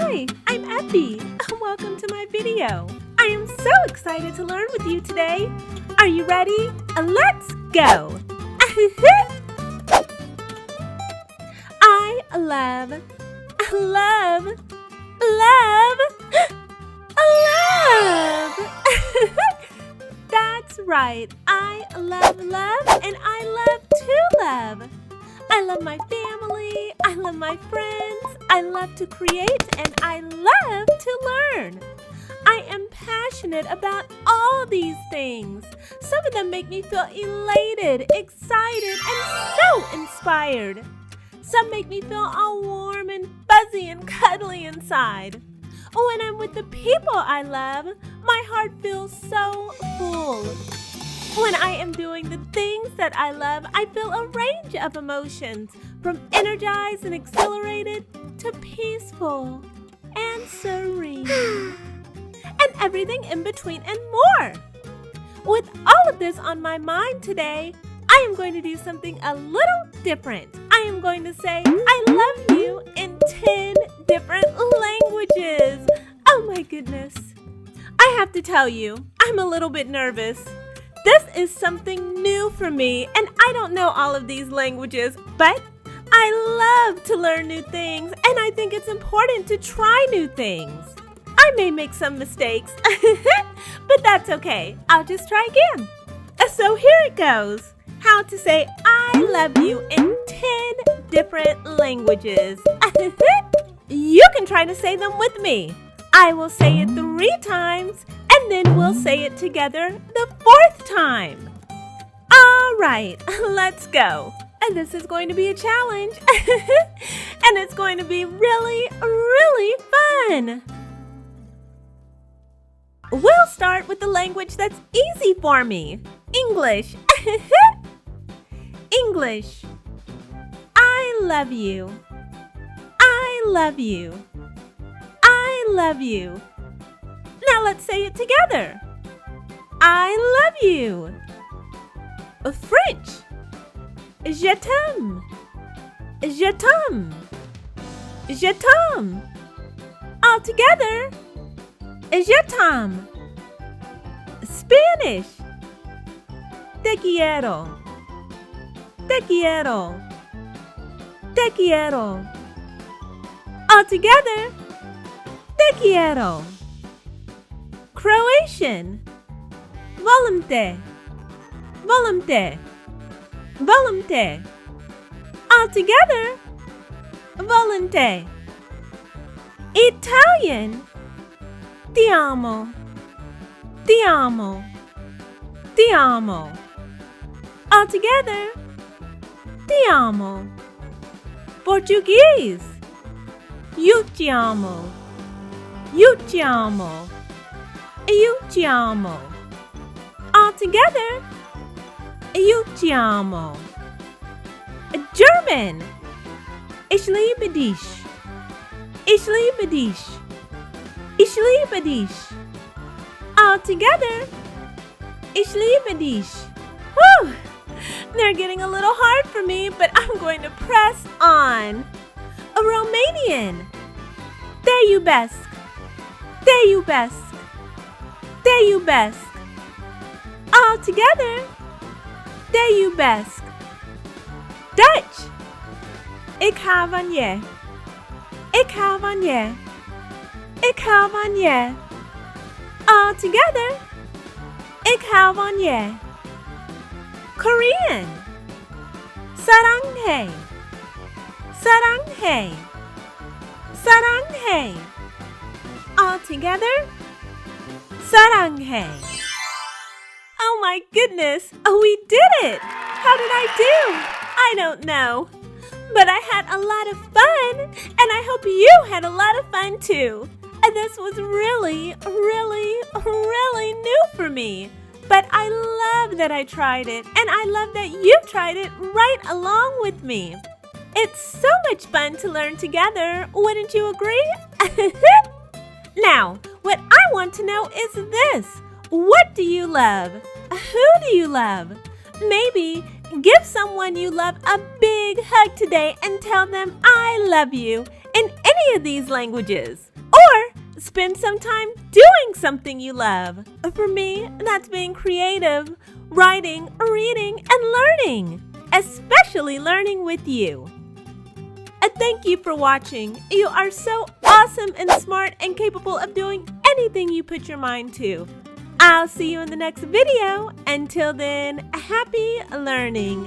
Hi, I'm Effie. Welcome to my video. I am so excited to learn with you today. Are you ready? Let's go. I love. That's right. I love and I love to love. I love my family, I love my friends, I love to create, and I love to learn. I am passionate about all these things. Some of them make me feel elated, excited, and so inspired. Some make me feel all warm and fuzzy and cuddly inside. When I'm with the people I love, my heart feels so full. When I am doing the things that I love, I feel a range of emotions, from energized and exhilarated to peaceful and serene, and everything in between and more. With all of this on my mind today, I am going to do something a little different. I am going to say, I love you in 10 different languages. Oh my goodness. I have to tell you, I'm a little bit nervous. This is something new for me, and I don't know all of these languages, but I love to learn new things, and I think it's important to try new things. I may make some mistakes, but that's okay. I'll just try again. So here it goes. How to say I love you in 10 different languages. You can try to say them with me. I will say it 3 times, and then we'll say it together the 4th time. All right, let's go. And this is going to be a challenge. And it's going to be really, really fun. We'll start with the language that's easy for me. English. English. I love you. I love you. I love you. Now let's say it together. I love you. French. Je t'aime. Je t'aime. Je t'aime. All together. Je t'aime. Spanish. Te quiero. Te quiero. Te quiero. All together. Te quiero. Croatian. Volumte. Volumte. Volumte. All together. Volumte. Italian. Ti amo. Ti amo. Ti amo. All together. Ti amo. Portuguese. Io ti amo. Io ti amo. Io ti amo. All together. Io ti amo. German. Ich liebe dich. Ich liebe dich. Ich liebe dich. All together. Ich liebe dich. Whew! They're getting a little hard for me, but I'm going to press on. A Romanian. Te iubesc. Te iubesc. Te iubesc. All together. Te iubesc. Dutch. Ik hou van je. Ik hou van je. Ik hou van je. All together. Ik hou van je. Korean. Saranghae. Saranghae. Saranghae. All together. Saranghae. Oh my goodness, we did it! How did I do? I don't know. But I had a lot of fun, and I hope you had a lot of fun too. And this was really, really, really new for me. But I love that I tried it, and I love that you tried it right along with me. It's so much fun to learn together, wouldn't you agree? Now, what I want to know is this. What do you love? Who do you love? Maybe give someone you love a big hug today and tell them I love you in any of these languages. Or spend some time doing something you love. For me, that's being creative, writing, reading, and learning, especially learning with you. Thank you for watching. You are so awesome and smart and capable of doing anything you put your mind to. I'll see you in the next video. Until then, happy learning.